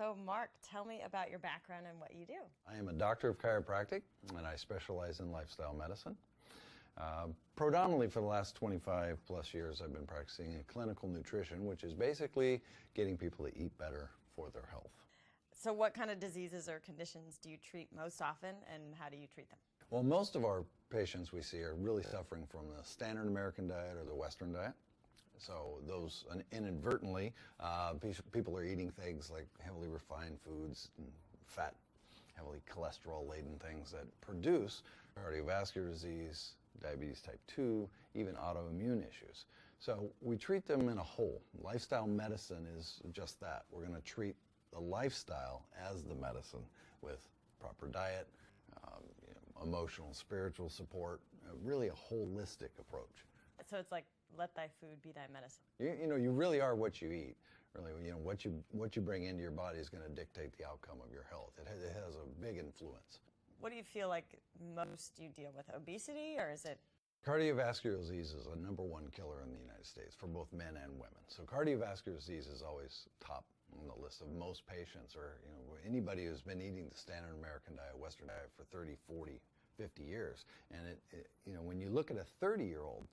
So Mark, tell me about your background and what you do. I am a doctor of chiropractic, and I specialize in lifestyle medicine. Predominantly for the last 25 plus years, I've been practicing clinical nutrition, which is basically getting people to eat better for their health. So what kind of diseases or conditions do you treat most often, and how do you treat them? Well, most of our patients we see are really suffering from the standard American diet or the Western diet. So those inadvertently, people are eating things like heavily refined foods and fat, heavily cholesterol-laden things that produce cardiovascular disease, diabetes type 2, even autoimmune issues. So we treat them in a whole. Lifestyle medicine is just that. We're going to treat the lifestyle as the medicine with proper diet, emotional, spiritual support, really a holistic approach. So it's like, let thy food be thy medicine. You really are what you eat. Really, what you bring into your body is going to dictate the outcome of your health. It has a big influence. What do you feel like most you deal with? Obesity, or is it? Cardiovascular disease is a #1 killer in the United States for both men and women. So cardiovascular disease is always top on the list of most patients, or anybody who's been eating the standard American diet, Western diet for 30, 40, 50 years. And when you look at a 30-year-old,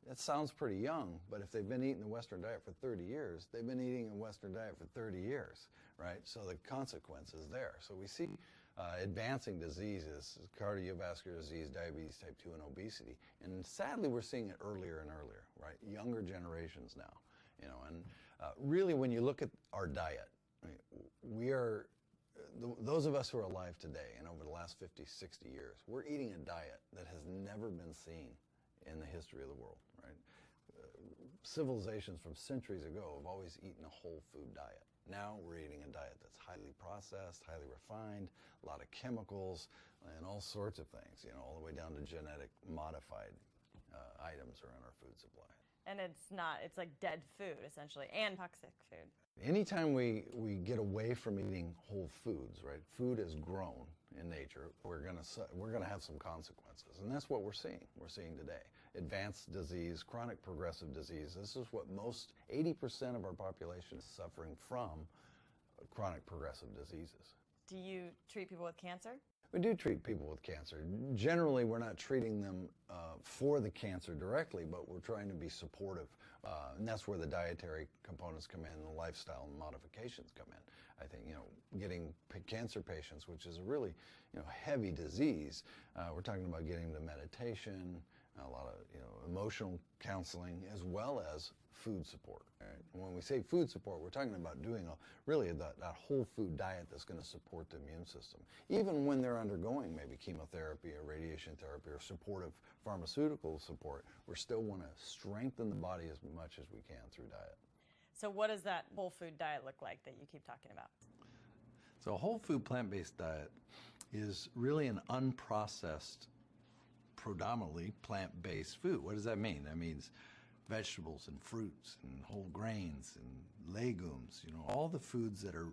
that sounds pretty young, but if they've been eating the Western diet for 30 years, they've been eating a Western diet for 30 years, right? So the consequence is there. So we see advancing diseases, cardiovascular disease, diabetes type 2, and obesity. And sadly, we're seeing it earlier and earlier, right? Younger generations now, and really when you look at our diet, we are, those of us who are alive today and over the last 50, 60 years, we're eating a diet that has never been seen in the history of the world, right? Civilizations from centuries ago have always eaten a whole food diet. Now we're eating a diet that's highly processed, highly refined, a lot of chemicals, and all sorts of things, all the way down to genetic modified items are in our food supply. And it's like dead food, essentially, and toxic food. Anytime we get away from eating whole foods, right? Food is grown in nature. We're gonna have some consequences, and that's what we're seeing. We're seeing today advanced disease, chronic progressive disease. This is what 80% of our population is suffering from, chronic progressive diseases. Do you treat people with cancer? We do treat people with cancer. Generally, we're not treating them for the cancer directly, but we're trying to be supportive. And that's where the dietary components come in, the lifestyle modifications come in. I think, getting cancer patients, which is a really, heavy disease, we're talking about getting to meditation, a lot of, emotional counseling, as well as food support. Right? And when we say food support, we're talking about doing that whole food diet that's going to support the immune system. Even when they're undergoing maybe chemotherapy or radiation therapy or supportive pharmaceutical support, we still want to strengthen the body as much as we can through diet. So what does that whole food diet look like that you keep talking about? So a whole food plant-based diet is really an unprocessed, predominantly plant-based food. What does that mean? That means vegetables and fruits and whole grains and legumes, all the foods that are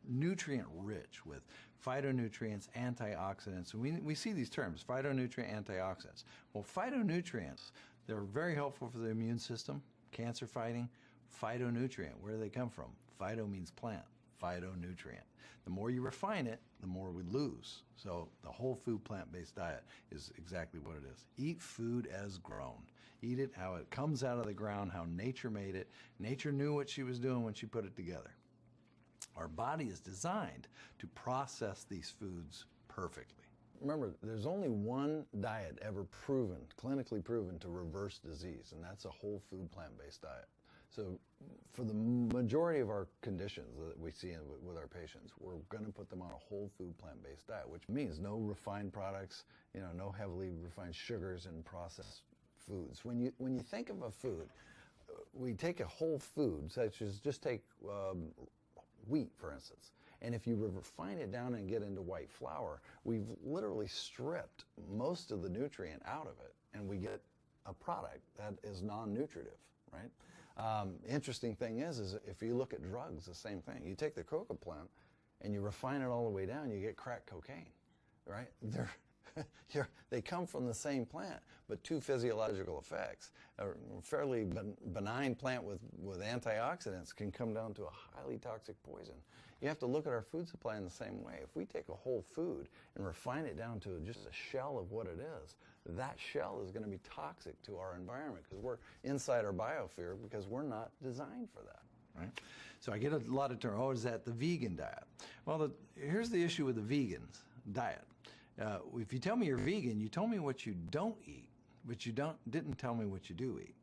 nutrient rich with phytonutrients, antioxidants. And we see these terms, phytonutrient, antioxidants. Well, phytonutrients, they're very helpful for the immune system, cancer fighting. Phytonutrient, where do they come from? Phyto means plant. Phytonutrient. The more you refine it, the more we lose. So the whole food plant-based diet is exactly what it is. Eat food as grown. Eat it how it comes out of the ground, how nature made it. Nature knew what she was doing when she put it together. Our body is designed to process these foods perfectly. Remember, there's only one diet ever clinically proven to reverse disease, and that's a whole food plant-based diet. So for the majority of our conditions that we see with our patients, we're going to put them on a whole food plant-based diet, which means no refined products, no heavily refined sugars and processed foods. When you think of a food, we take a whole food, such as just take wheat, for instance. And if you refine it down and get into white flour, we've literally stripped most of the nutrient out of it, and we get a product that is non-nutritive, right? Interesting thing is if you look at drugs, the same thing. You take the coca plant and you refine it all the way down, you get crack cocaine, right? They come from the same plant, but two physiological effects. A fairly benign plant with antioxidants can come down to a highly toxic poison. You have to look at our food supply in the same way. If we take a whole food and refine it down to just a shell of what it is, that shell is going to be toxic to our environment because we're inside our biosphere because we're not designed for that. Right? So I get a lot of terms, is that the vegan diet? Well, here's the issue with the vegan's diet. If you tell me you're vegan, you told me what you don't eat, but you didn't tell me what you do eat,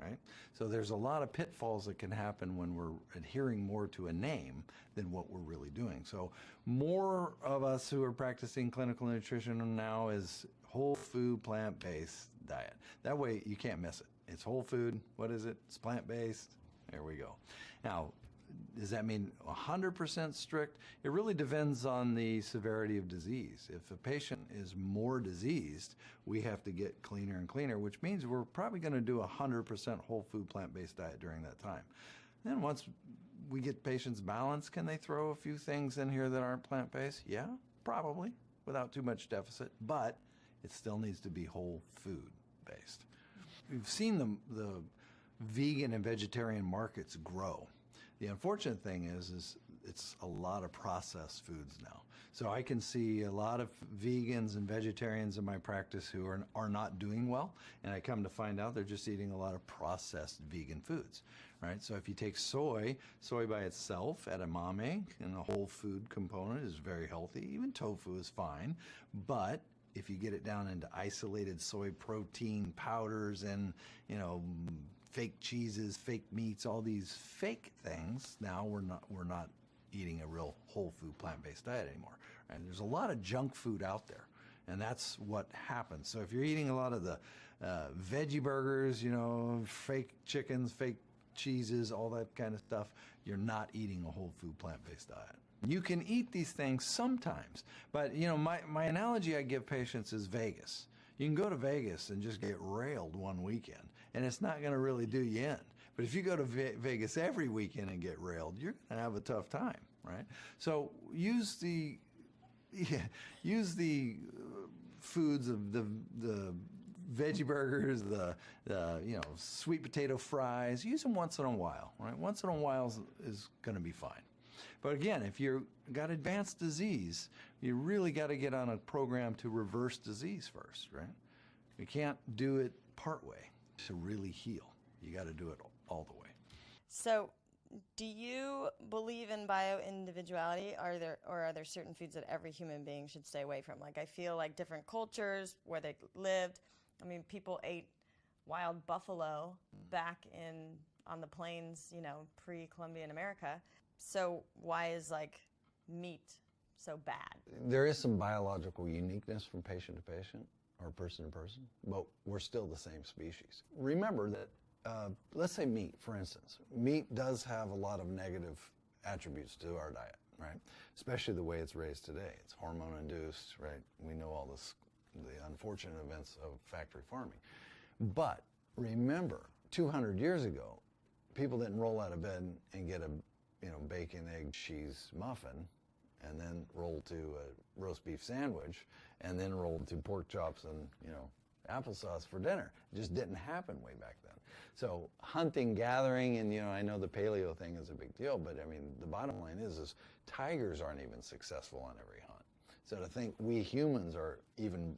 right? So there's a lot of pitfalls that can happen when we're adhering more to a name than what we're really doing. So more of us who are practicing clinical nutrition now is whole food, plant-based diet. That way you can't miss it. It's whole food. What is it? It's plant-based. There we go. Now, does that mean 100% strict? It really depends on the severity of disease. If a patient is more diseased, we have to get cleaner and cleaner, which means we're probably going to do 100% whole food plant-based diet during that time. Then once we get patients balanced, can they throw a few things in here that aren't plant-based? Yeah, probably, without too much deficit, but it still needs to be whole food-based. We've seen the vegan and vegetarian markets grow. The unfortunate thing is it's a lot of processed foods now. So I can see a lot of vegans and vegetarians in my practice who are not doing well, and I come to find out they're just eating a lot of processed vegan foods, right? So if you take soy by itself, edamame, and a whole food component is very healthy. Even tofu is fine, but if you get it down into isolated soy protein powders and, fake cheeses, fake meats, all these fake things, now we're not eating a real whole food plant-based diet anymore. And there's a lot of junk food out there, and that's what happens. So if you're eating a lot of the veggie burgers, fake chickens, fake cheeses, all that kind of stuff, you're not eating a whole food plant-based diet. You can eat these things sometimes, but my analogy I give patients is Vegas. You can go to Vegas and just get railed one weekend, and it's not going to really do you in. But if you go to Vegas every weekend and get railed, you're going to have a tough time, right? So use the foods of the veggie burgers, the sweet potato fries. Use them once in a while, right? Once in a while is going to be fine. But again, if you've got advanced disease, you really got to get on a program to reverse disease first, right? You can't do it part way to really heal. You got to do it all the way. So, do you believe in bio-individuality? Are there certain foods that every human being should stay away from? Like, I feel like different cultures, where they lived, people ate wild buffalo back on the plains, pre-Columbian America. So why is meat so bad? There is some biological uniqueness from patient to patient or person to person, but we're still the same species. Remember that, let's say meat, for instance. Meat does have a lot of negative attributes to our diet, right? Especially the way it's raised today. It's hormone-induced, right? We know all the unfortunate events of factory farming. But remember, 200 years ago, people didn't roll out of bed and get a bacon, egg, cheese muffin, and then roll to a roast beef sandwich, and then roll to pork chops and, applesauce for dinner. It just didn't happen way back then. So hunting, gathering, and, I know the paleo thing is a big deal, but the bottom line is tigers aren't even successful on every hunt. So to think we humans are even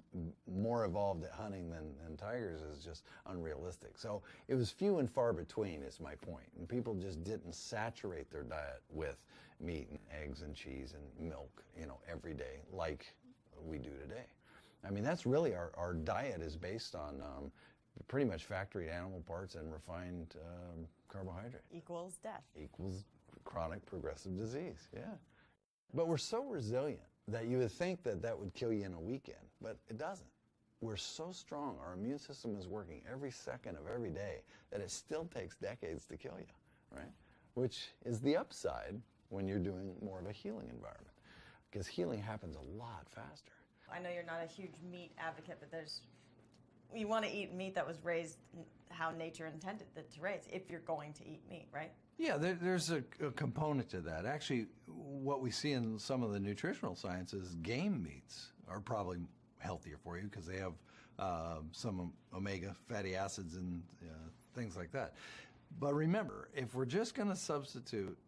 more evolved at hunting than tigers is just unrealistic. So it was few and far between is my point. And people just didn't saturate their diet with meat and eggs and cheese and milk, every day like we do today. That's really our diet is based on pretty much factory animal parts and refined carbohydrate. Equals death. Equals chronic progressive disease, yeah. But we're so resilient that you would think that would kill you in a weekend, but it doesn't. We're so strong, our immune system is working every second of every day that it still takes decades to kill you, right? Which is the upside when you're doing more of a healing environment, because healing happens a lot faster. I know you're not a huge meat advocate, but you want to eat meat that was raised how nature intended it to raise, if you're going to eat meat, right? Yeah, there's a component to that. Actually, what we see in some of the nutritional sciences, game meats are probably healthier for you because they have some omega fatty acids and things like that. But remember, if we're just going to substitute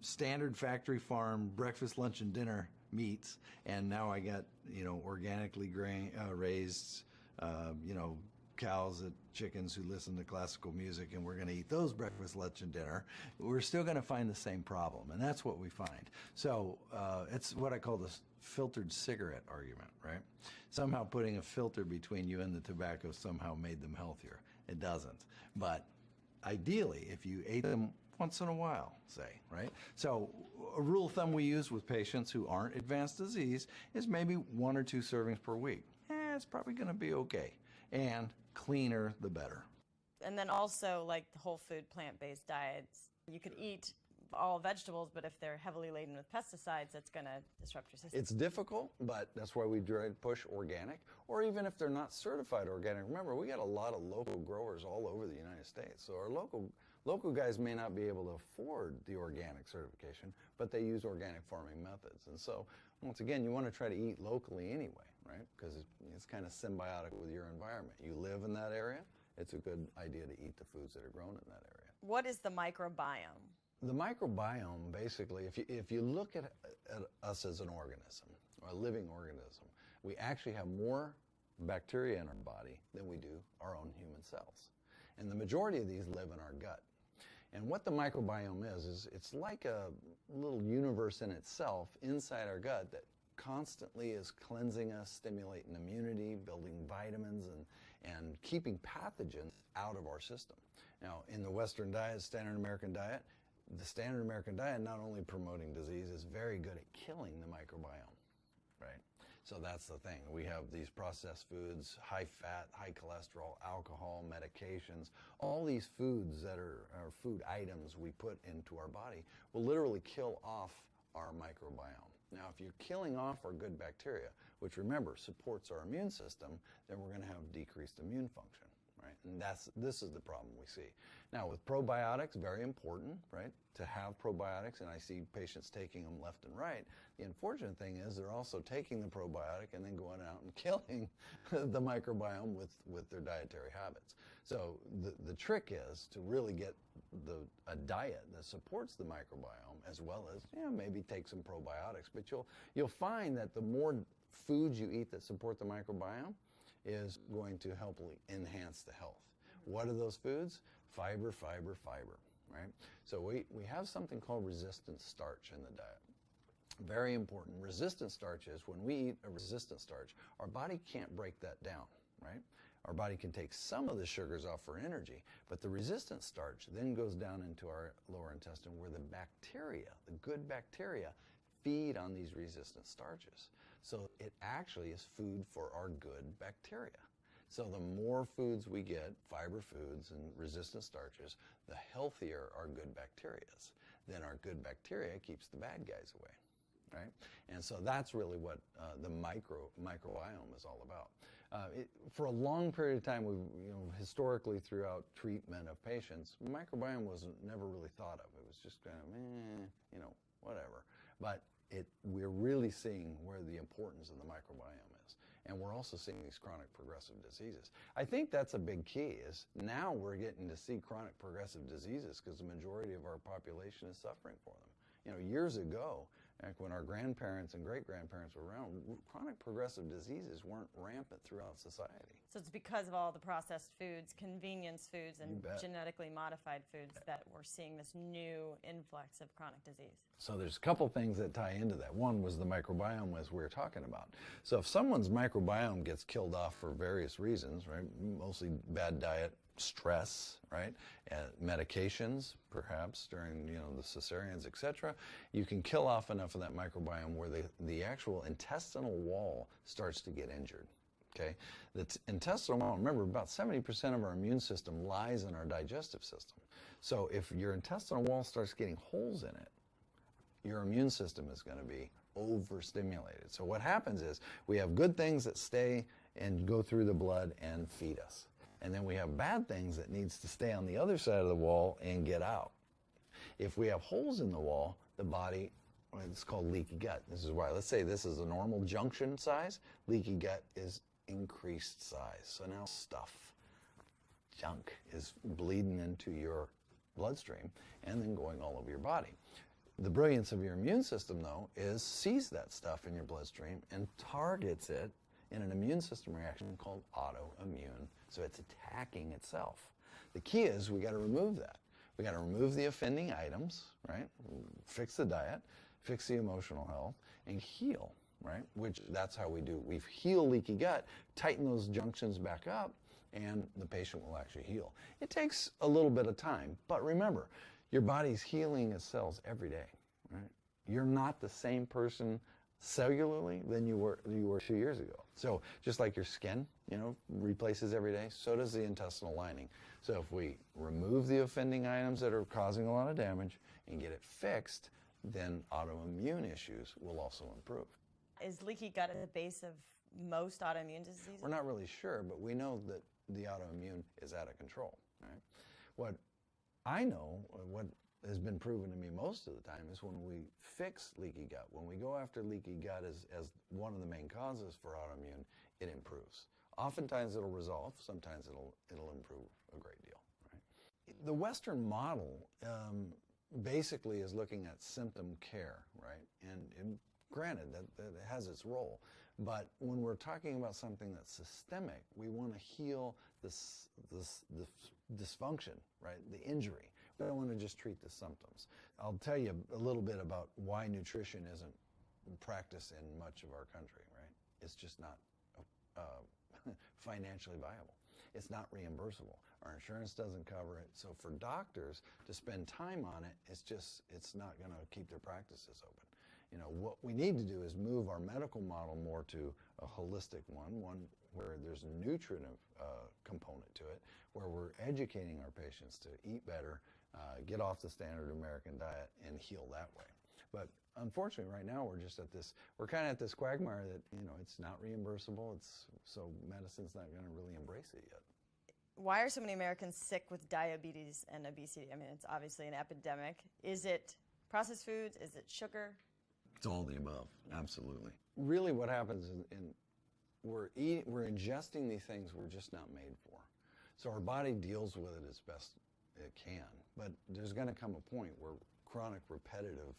standard factory farm breakfast, lunch, and dinner meats, and now I got, organically raised, cows and chickens who listen to classical music, and we're going to eat those breakfast, lunch, and dinner, we're still going to find the same problem, and that's what we find. So it's what I call the filtered cigarette argument, right? Somehow putting a filter between you and the tobacco somehow made them healthier. It doesn't. But ideally, if you ate them once in a while, say, right? So a rule of thumb we use with patients who aren't advanced disease is maybe 1 or 2 servings per week. It's probably going to be okay. And cleaner, the better. And then also, like the whole food, plant-based diets, you could eat all vegetables, but if they're heavily laden with pesticides, it's going to disrupt your system. It's difficult, but that's why we try to push organic, or even if they're not certified organic. Remember, we got a lot of local growers all over the United States, so our local guys may not be able to afford the organic certification, but they use organic farming methods. And so, once again, you want to try to eat locally anyway, right? Because it's kind of symbiotic with your environment. You live in that area, it's a good idea to eat the foods that are grown in that area. What is the microbiome? The microbiome, basically, if you look at us as an organism, or a living organism, we actually have more bacteria in our body than we do our own human cells. And the majority of these live in our gut. And what the microbiome is it's like a little universe in itself inside our gut that constantly is cleansing us, stimulating immunity, building vitamins, and keeping pathogens out of our system. Now, in the Western diet, standard American diet, the standard American diet, not only promoting disease, is very good at killing the microbiome, right? So that's the thing. We have these processed foods, high fat, high cholesterol, alcohol, medications. All these foods that are food items we put into our body will literally kill off our microbiome. Now, if you're killing off our good bacteria, which remember supports our immune system, then we're going to have decreased immune function. Right? And this is the problem we see. Now, with probiotics, very important, right, to have probiotics, and I see patients taking them left and right. The unfortunate thing is they're also taking the probiotic and then going out and killing the microbiome with their dietary habits. So the trick is to really get a diet that supports the microbiome, as well as maybe take some probiotics. But you'll find that the more foods you eat that support the microbiome is going to help enhance the health. What are those foods? Fiber, fiber, fiber, right? So we have something called resistant starch in the diet. Very important. Resistant starch is when we eat a resistant starch, our body can't break that down, right? Our body can take some of the sugars off for energy, but the resistant starch then goes down into our lower intestine where the bacteria, the good bacteria, feed on these resistant starches. So it actually is food for our good bacteria. So the more foods we get, fiber foods and resistant starches, the healthier our good bacteria is. Then our good bacteria keeps the bad guys away, right? And so that's really what the microbiome is all about. For a long period of time, historically throughout treatment of patients, microbiome was never really thought of. It was just kind of, whatever. But we're really seeing where the importance of the microbiome is. And we're also seeing these chronic progressive diseases. I think that's a big key, is now we're getting to see chronic progressive diseases because the majority of our population is suffering for them. Years ago, like when our grandparents and great-grandparents were around, chronic progressive diseases weren't rampant throughout society. So it's because of all the processed foods, convenience foods, and genetically modified foods that we're seeing this new influx of chronic disease. So there's a couple things that tie into that. One was the microbiome, as we were talking about. So if someone's microbiome gets killed off for various reasons, right, mostly bad diet, stress, right, medications, perhaps during the cesareans, etc., you can kill off enough of that microbiome where the actual intestinal wall starts to get injured. Okay, the intestinal wall, remember, about 70% of our immune system lies in our digestive system. So if your intestinal wall starts getting holes in it, your immune system is going to be overstimulated. So what happens is we have good things that stay and go through the blood and feed us. And then we have bad things that needs to stay on the other side of the wall and get out. If we have holes in the wall, the body It's called leaky gut. This is why, let's say this is a normal junction size. Leaky gut is increased size. So now stuff, junk is bleeding into your bloodstream and then going all over your body. The brilliance of your immune system, though, is sees that stuff in your bloodstream and targets it in an immune system reaction called autoimmune. So it's attacking itself. The key is we got to remove that. We got to remove the offending items, right? Fix the diet, fix the emotional health, and heal, right? Which that's how we do. We heal leaky gut, tighten those junctions back up, and the patient will actually heal. It takes a little bit of time, but remember, your body's healing its cells every day, right? You're not the same person cellularly than you were 2 years ago. So just like your skin, replaces every day, so does the intestinal lining. So if we remove the offending items that are causing a lot of damage and get it fixed, then autoimmune issues will also improve. Is leaky gut at the base of most autoimmune diseases? We're not really sure, but we know that the autoimmune is out of control, right? What I know, what has been proven to me most of the time, is when we fix leaky gut, when we go after leaky gut as one of the main causes for autoimmune, it improves. Oftentimes it'll resolve, sometimes it'll improve a great deal, right? The Western model basically is looking at symptom care, right? And granted that it has its role, but when we're talking about something that's systemic, we want to heal this dysfunction, right? The injury. We don't want to just treat the symptoms. I'll tell you a little bit about why nutrition isn't practiced in much of our country, right? It's just not financially viable. It's not reimbursable. Our insurance doesn't cover it. So for doctors to spend time on it, it's not going to keep their practices open. What we need to do is move our medical model more to a holistic one where there's a nutritive component to it, where we're educating our patients to eat better, get off the standard American diet, and heal that way. But unfortunately, right now we're kind of at this quagmire that it's not reimbursable. So medicine's not going to really embrace it yet. Why are so many Americans sick with diabetes and obesity? I mean, it's obviously an epidemic. Is it processed foods? Is it sugar? It's all the above, absolutely. Really what happens is we're ingesting these things we're just not made for. So our body deals with it as best it can, but there's going to come a point where chronic, repetitive,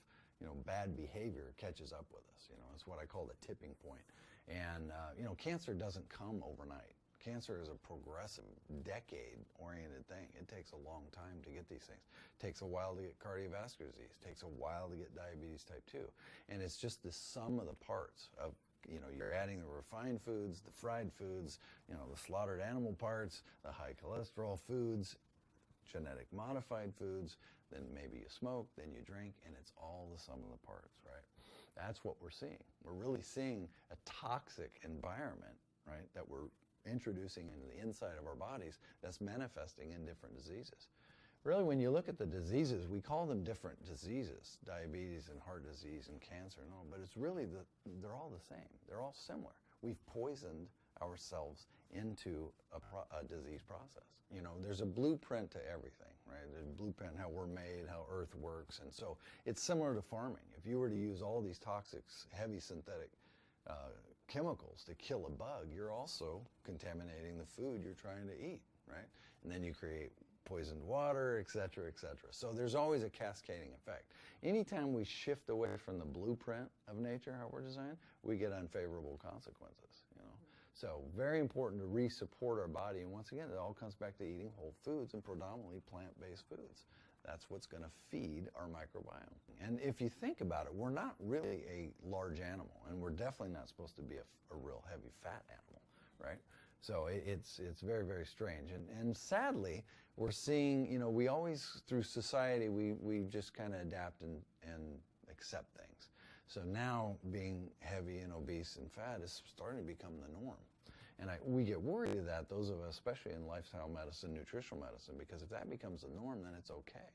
bad behavior catches up with us. It's what I call the tipping point. And, cancer doesn't come overnight. Cancer is a progressive, decade-oriented thing. It takes a long time to get these things. It takes a while to get cardiovascular disease. It takes a while to get diabetes type 2. And it's just the sum of the parts of, you're adding the refined foods, the fried foods, the slaughtered animal parts, the high cholesterol foods, genetic modified foods, then maybe you smoke, then you drink, and it's all the sum of the parts, right? That's what we're seeing. We're really seeing a toxic environment, right, that we're introducing into the inside of our bodies that's manifesting in different diseases. Really, when you look at the diseases, we call them different diseases, diabetes and heart disease and cancer and all, but it's really they're all the same. They're all similar. We've poisoned ourselves into a disease process. There's a blueprint to everything, right? There's a blueprint how we're made, how Earth works, and so it's similar to farming. If you were to use all these toxic, heavy synthetic chemicals to kill a bug, you're also contaminating the food you're trying to eat, right? And then you create poisoned water, et cetera, et cetera. So there's always a cascading effect. Anytime we shift away from the blueprint of nature, how we're designed, we get unfavorable consequences, So very important to re-support our body. And once again, it all comes back to eating whole foods and predominantly plant-based foods. That's what's going to feed our microbiome. And if you think about it, we're not really a large animal, and we're definitely not supposed to be a real heavy fat animal, right? So it's very, very strange. And sadly, we're seeing, we always, through society, we just kind of adapt and accept things. So now being heavy and obese and fat is starting to become the norm. And we get worried of that, those of us, especially in lifestyle medicine, nutritional medicine, because if that becomes the norm, then it's okay.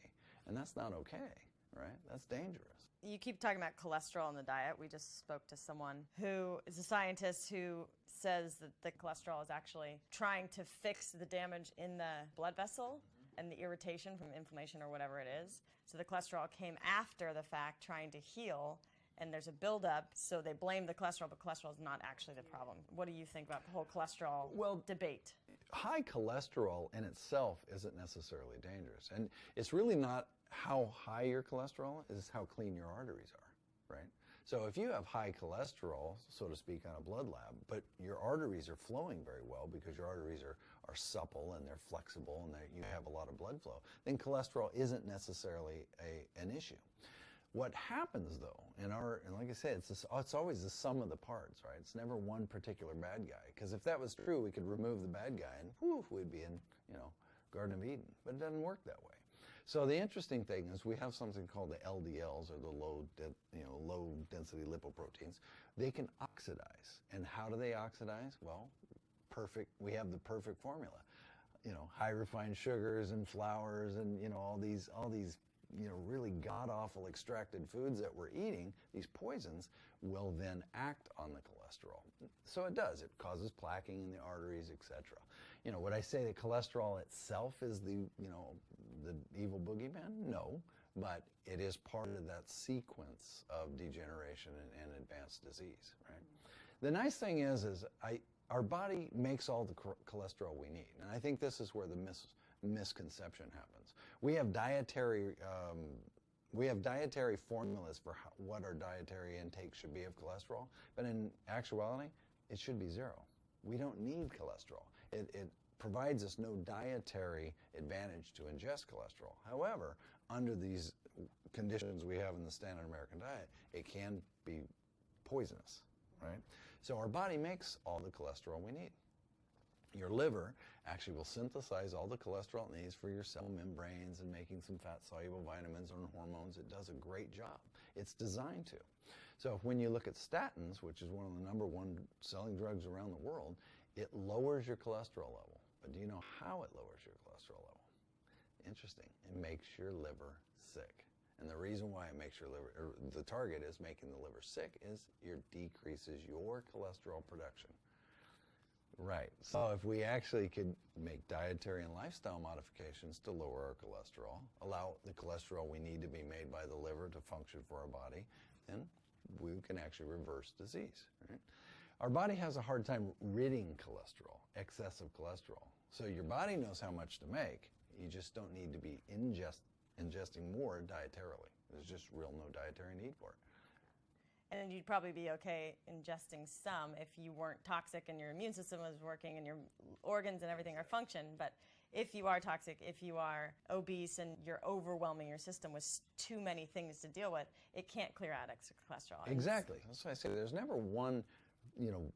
And that's not okay, right? That's dangerous. You keep talking about cholesterol in the diet. We just spoke to someone who is a scientist who says that the cholesterol is actually trying to fix the damage in the blood vessel. and the irritation from inflammation or whatever it is. So the cholesterol came after the fact, trying to heal, and there's a buildup, so they blame the cholesterol, but cholesterol is not actually the problem. What do you think about the whole cholesterol debate? High cholesterol in itself isn't necessarily dangerous. And it's really not how high your cholesterol is, it's how clean your arteries are, right? So if you have high cholesterol, so to speak, on a blood lab, but your arteries are flowing very well because your arteries are supple and they're flexible and you have a lot of blood flow, then cholesterol isn't necessarily an issue. What happens though, and like I said, it's always the sum of the parts, right? It's never one particular bad guy. Because if that was true, we could remove the bad guy and whew, we'd be in, Garden of Eden. But it doesn't work that way. So the interesting thing is we have something called the LDLs, or the low density lipoproteins. They can oxidize. And how do they oxidize? Well, we have the perfect formula. High refined sugars and flours and, all these really god-awful extracted foods that we're eating, these poisons, will then act on the cholesterol. So it does. It causes plaquing in the arteries, etc. Would I say that cholesterol itself is the evil boogeyman? No, but it is part of that sequence of degeneration and advanced disease, right? The nice thing is our body makes all the cholesterol we need, and I think this is where the misconception happens. We have dietary formulas for what our dietary intake should be of cholesterol, but in actuality, it should be zero. We don't need cholesterol. It provides us no dietary advantage to ingest cholesterol. However, under these conditions we have in the standard American diet, it can be poisonous, right? So our body makes all the cholesterol we need. Your liver actually will synthesize all the cholesterol it needs for your cell membranes and making some fat-soluble vitamins and hormones. It does a great job. It's designed to. So when you look at statins, which is one of the #1 selling drugs around the world, it lowers your cholesterol level. But do you know how it lowers your cholesterol level? Interesting. It makes your liver sick. And the reason why it makes your liver, or the target is making the liver sick, is it decreases your cholesterol production. Right. So if we actually could make dietary and lifestyle modifications to lower our cholesterol, allow the cholesterol we need to be made by the liver to function for our body, then we can actually reverse disease. Right? Our body has a hard time ridding cholesterol, excessive cholesterol. So your body knows how much to make. You just don't need to be ingesting more dietarily. There's just no dietary need for it. And then you'd probably be okay ingesting some if you weren't toxic and your immune system was working and your organs and everything are functioning. But if you are toxic, if you are obese and you're overwhelming your system with too many things to deal with, it can't clear out extra cholesterol. Exactly. That's why I say there's never one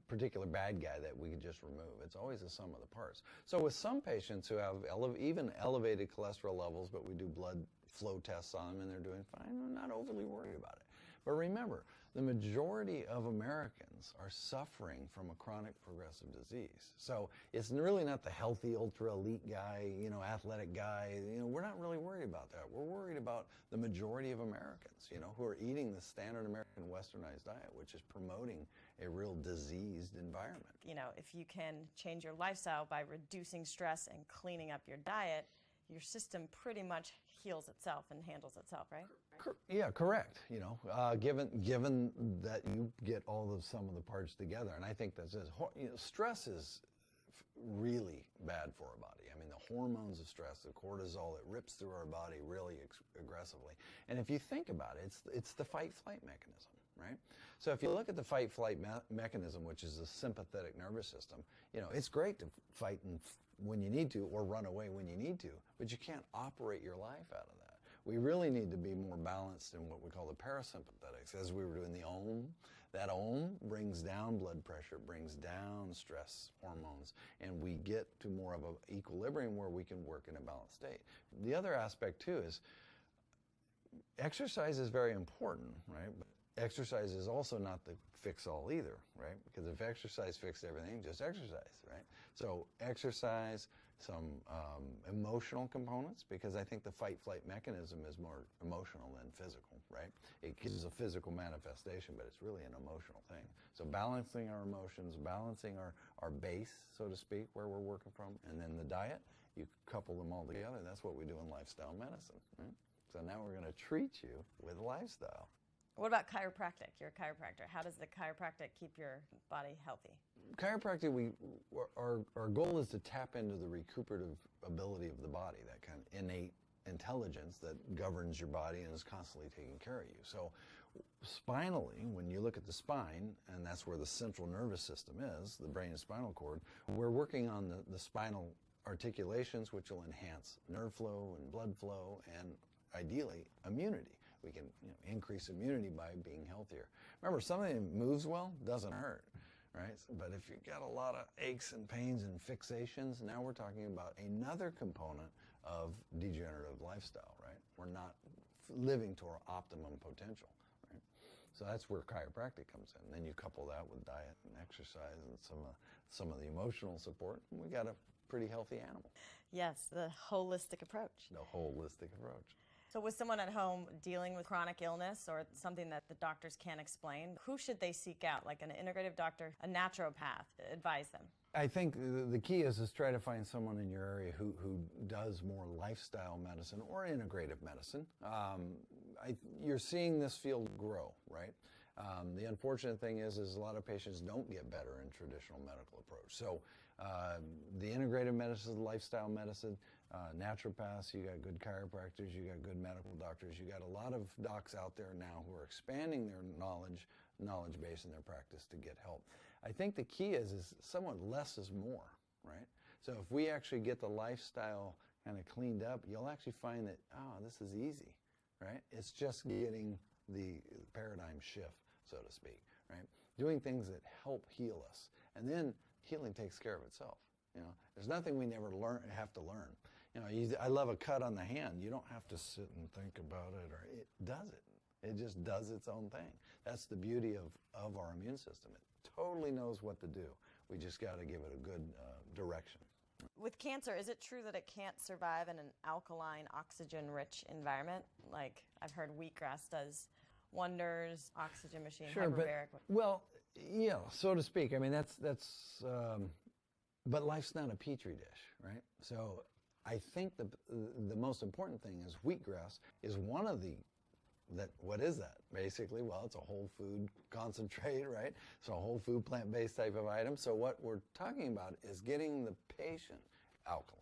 particular bad guy that we can just remove. It's always the sum of the parts. So with some patients who have even elevated cholesterol levels, but we do blood flow tests on them and they're doing fine, we're not overly worried about it. But remember, the majority of Americans are suffering from a chronic progressive disease. So it's really not the healthy, ultra-elite guy, athletic guy. We're not really worried about that. We're worried about the majority of Americans, who are eating the standard American westernized diet, which is promoting a real diseased environment. If you can change your lifestyle by reducing stress and cleaning up your diet, your system pretty much heals itself and handles itself, right? Yeah, correct. Given that you get all the sum of the parts together, and I think that's it. Stress is really bad for our body. I mean, the hormones of stress, the cortisol, it rips through our body really aggressively. And if you think about it, it's the fight-flight mechanism, right? So if you look at the fight-flight mechanism, which is the sympathetic nervous system, it's great to fight when you need to or run away when you need to, but you can't operate your life out of that. We really need to be more balanced in what we call the parasympathetics. As we were doing the Om, that Om brings down blood pressure, brings down stress hormones, and we get to more of an equilibrium where we can work in a balanced state. The other aspect too is exercise is very important, right? But exercise is also not the fix-all either, right? Because if exercise fixed everything, just exercise, right? So exercise, some emotional components, because I think the fight-flight mechanism is more emotional than physical, right? It gives a physical manifestation, but it's really an emotional thing. So balancing our emotions, balancing our base, so to speak, where we're working from, and then the diet, you couple them all together. That's what we do in lifestyle medicine, right? So now we're going to treat you with lifestyle. What about chiropractic? You're a chiropractor. How does the chiropractic keep your body healthy? Chiropractic, our goal is to tap into the recuperative ability of the body, that kind of innate intelligence that governs your body and is constantly taking care of you. So spinally, when you look at the spine, and that's where the central nervous system is, the brain and spinal cord, we're working on the spinal articulations, which will enhance nerve flow and blood flow and ideally immunity. We can increase immunity by being healthier. Remember, something that moves well doesn't hurt, right? But if you've got a lot of aches and pains and fixations, now we're talking about another component of degenerative lifestyle, right? We're not living to our optimum potential, right? So that's where chiropractic comes in. Then you couple that with diet and exercise and some of the emotional support, and we got a pretty healthy animal. Yes, the holistic approach. The holistic approach. So with someone at home dealing with chronic illness or something that the doctors can't explain, who should they seek out? Like an integrative doctor, a naturopath, advise them? I think the key is try to find someone in your area who does more lifestyle medicine or integrative medicine. You're seeing this field grow, right? The unfortunate thing is a lot of patients don't get better in traditional medical approach. So the integrative medicine, lifestyle medicine, naturopaths, you got good chiropractors, you got good medical doctors, you got a lot of docs out there now who are expanding their knowledge base in their practice to get help. I think the key is somewhat less is more, right? So if we actually get the lifestyle kind of cleaned up, you'll actually find that, this is easy, right? It's just getting the paradigm shift, so to speak, right? Doing things that help heal us. And then healing takes care of itself. There's nothing we never have to learn. I love a cut on the hand. You don't have to sit and think about it, or it does it. It just does its own thing. That's the beauty of our immune system. It totally knows what to do. We just got to give it a good direction. With cancer, is it true that it can't survive in an alkaline, oxygen-rich environment? Like I've heard wheatgrass does wonders, oxygen machine, sure, hyperbaric. Well, yeah, so to speak. I mean, but life's not a petri dish, right? So I think the most important thing is wheatgrass is one of what is that? Basically, well, it's a whole food concentrate, right? So a whole food plant-based type of item. So what we're talking about is getting the patient alkaline.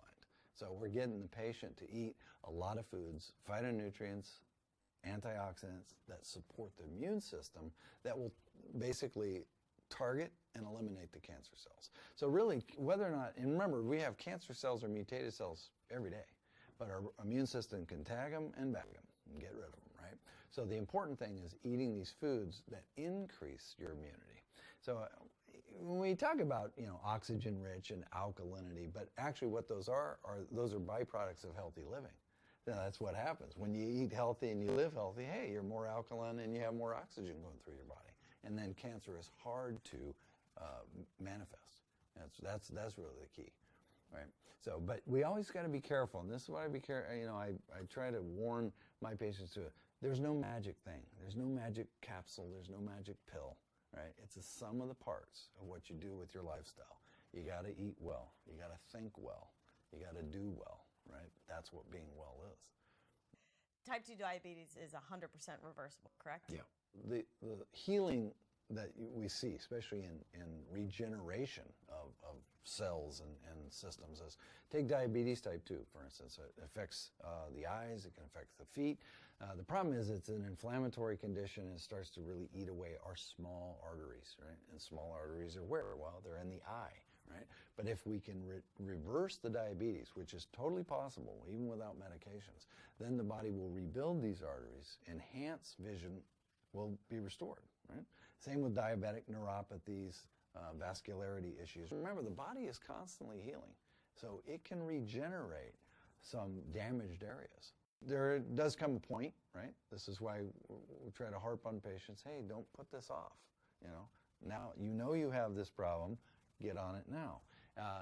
So we're getting the patient to eat a lot of foods, phytonutrients, antioxidants that support the immune system that will basically target and eliminate the cancer cells. So really, whether or not, and remember, we have cancer cells or mutated cells every day, but our immune system can tag them and bag them and get rid of them, right? So the important thing is eating these foods that increase your immunity. So when we talk about, oxygen-rich and alkalinity, but actually what those are byproducts of healthy living. Now, that's what happens. When you eat healthy and you live healthy, hey, you're more alkaline and you have more oxygen going through your body. And then cancer is hard to manifest. That's really the key, right? So, but we always got to be careful, and this is why I try to warn my patients to it. There's no magic thing. There's no magic capsule. There's no magic pill, right? It's a sum of the parts of what you do with your lifestyle. You got to eat well. You got to think well. You got to do well, right? That's what being well is. Type 2 diabetes is 100% reversible, correct? Yeah. The healing that we see, especially in regeneration of cells and systems, is take diabetes type 2, for instance. It affects the eyes, it can affect the feet. The problem is it's an inflammatory condition and it starts to really eat away our small arteries, right? And small arteries are where? Well, they're in the eye, right? But if we can reverse the diabetes, which is totally possible even without medications, then the body will rebuild these arteries, enhance vision will be restored, right? Same with diabetic neuropathies, vascularity issues. Remember, the body is constantly healing, so it can regenerate some damaged areas. There does come a point, right? This is why we try to harp on patients, hey, don't put this off. Now you have this problem, get on it now.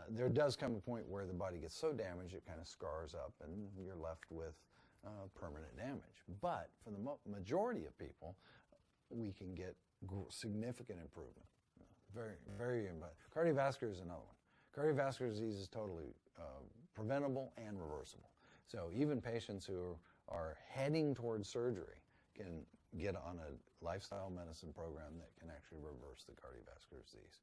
There does come a point where the body gets so damaged it kind of scars up and you're left with permanent damage. But for the majority of people, we can get significant improvement. Very, very, cardiovascular is another one. Cardiovascular disease is totally preventable and reversible. So even patients who are heading towards surgery can get on a lifestyle medicine program that can actually reverse the cardiovascular disease.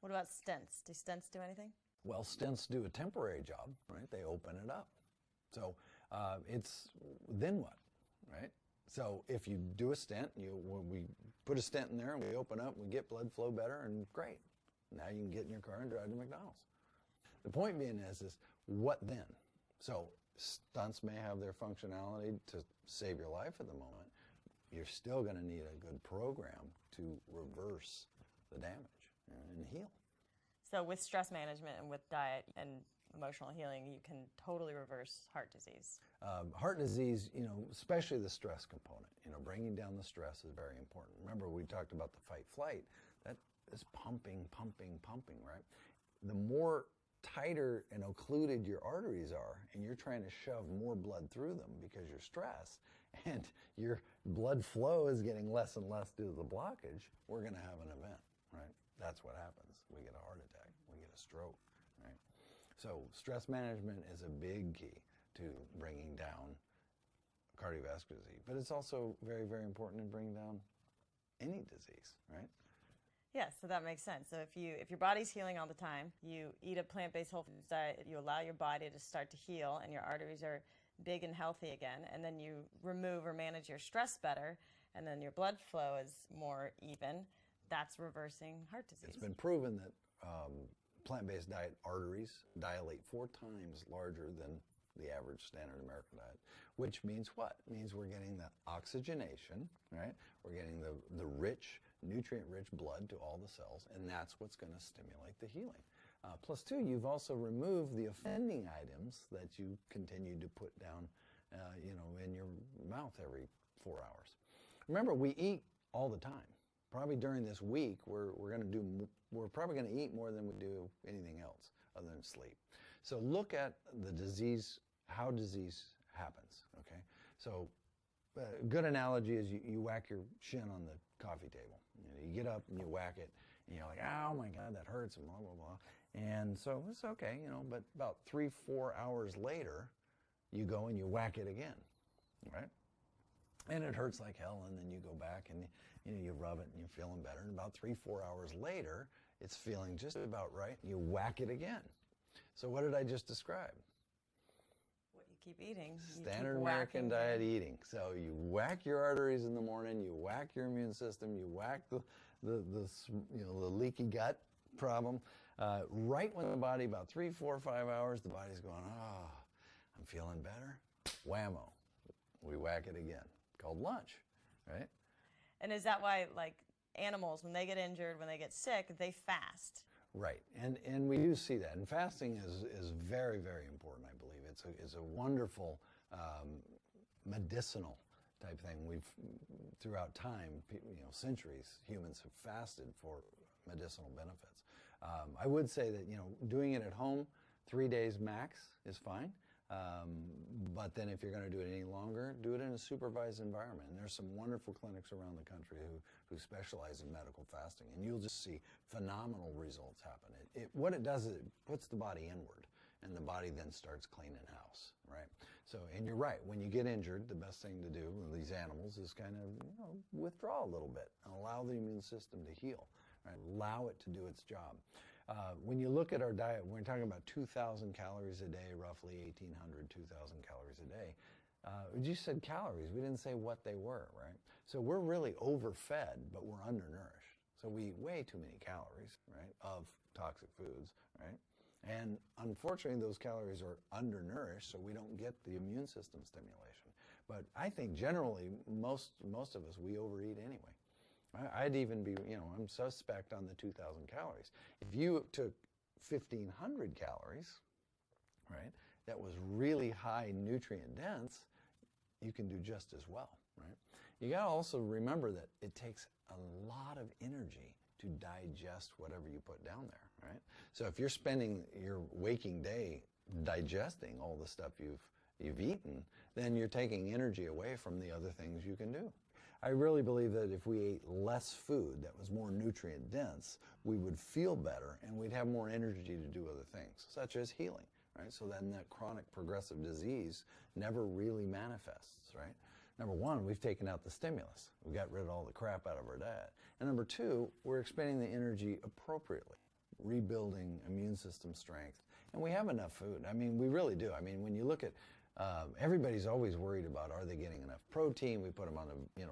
What about stents? Do stents do anything? Well, stents do a temporary job, right? They open it up. So then what, right? So if you do a stent, we put a stent in there and we open up, we get blood flow better, and great. Now you can get in your car and drive to McDonald's. The point being is what then? So stunts may have their functionality to save your life at the moment. You're still going to need a good program to reverse the damage and heal. So with stress management and with diet and emotional healing, you can totally reverse heart disease. Heart disease, especially the stress component, bringing down the stress is very important. Remember, we talked about the fight-flight. That is pumping, right? The more tighter and occluded your arteries are, and you're trying to shove more blood through them because you're stressed, and your blood flow is getting less and less due to the blockage, we're going to have an event, right? That's what happens. We get a heart attack. We get a stroke, right? So stress management is a big key to bringing down cardiovascular disease. But it's also very, very important in bringing down any disease, right? Yeah, so that makes sense. So if your body's healing all the time, you eat a plant-based whole foods diet, you allow your body to start to heal, and your arteries are big and healthy again, and then you remove or manage your stress better, and then your blood flow is more even, that's reversing heart disease. It's been proven that plant-based diet arteries dilate 4 times larger than the average standard American diet, which means what? It means we're getting the oxygenation, right? We're getting the rich, nutrient-rich blood to all the cells, and that's what's going to stimulate the healing. Plus 2, you've also removed the offending items that you continue to put down, in your mouth every 4 hours. Remember, we eat all the time. Probably during this week, we're probably going to eat more than we do anything else other than sleep. So look at the disease, how disease happens, okay? So a good analogy is you whack your shin on the coffee table. You get up and you whack it, and you're like, oh my God, that hurts, and blah, blah, blah. And so it's okay, but about 3-4 hours later, you go and you whack it again, right? And it hurts like hell, and then you go back and you rub it and you're feeling better. And about 3-4 hours later, it's feeling just about right. You whack it again. So what did I just describe? What you keep eating. Standard American diet eating. So you whack your arteries in the morning, you whack your immune system, you whack the leaky gut problem. Right when the body, about 3, 4, 5 hours, the body's going, oh, I'm feeling better. Whammo. We whack it again. Called lunch, right? And is that why, like, animals, when they get injured, when they get sick, they fast? Right, and we do see that. And fasting is very, very important, I believe. It's a wonderful medicinal type thing. Throughout time, centuries, humans have fasted for medicinal benefits. I would say that, doing it at home, 3 days max is fine. But then if you're going to do it any longer, do it in a supervised environment. And there's some wonderful clinics around the country who specialize in medical fasting, and you'll just see phenomenal results happen. What it does is it puts the body inward, and the body then starts cleaning house, right? So, and you're right, when you get injured, the best thing to do with these animals is kind of withdraw a little bit and allow the immune system to heal, right? Allow it to do its job. When you look at our diet, we're talking about 2,000 calories a day, roughly 1,800, 2,000 calories a day. You said calories. We didn't say what they were, right? So we're really overfed, but we're undernourished. So we eat way too many calories, right, of toxic foods, right? And unfortunately, those calories are undernourished, so we don't get the immune system stimulation. But I think generally, most of us, we overeat anyway. I'd even be, I'm suspect on the 2,000 calories. If you took 1,500 calories, right, that was really high nutrient dense, you can do just as well, right? You got to also remember that it takes a lot of energy to digest whatever you put down there, right? So if you're spending your waking day digesting all the stuff you've eaten, then you're taking energy away from the other things you can do. I really believe that if we ate less food that was more nutrient dense, we would feel better and we'd have more energy to do other things, such as healing, right? So then that chronic progressive disease never really manifests, right? Number one, we've taken out the stimulus. We got rid of all the crap out of our diet. And number two, we're expending the energy appropriately, rebuilding immune system strength. And we have enough food. I mean, we really do. I mean, when you look at, everybody's always worried about, are they getting enough protein? We put them on a,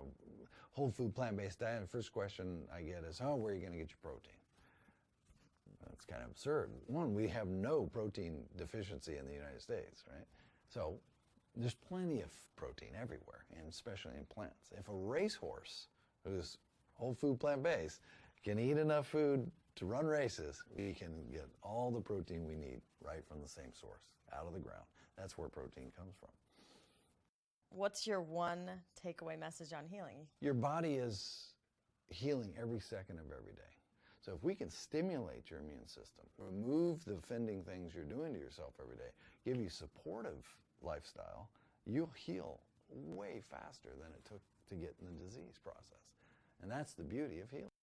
whole food plant-based diet. And the first question I get is, oh, where are you going to get your protein? That's kind of absurd. One, we have no protein deficiency in the United States, right? So there's plenty of protein everywhere, and especially in plants. If a racehorse who's whole food plant-based can eat enough food to run races, we can get all the protein we need right from the same source, out of the ground. That's where protein comes from. What's your one takeaway message on healing? Your body is healing every second of every day. So if we can stimulate your immune system, remove the offending things you're doing to yourself every day, give you supportive lifestyle, you'll heal way faster than it took to get in the disease process. And that's the beauty of healing.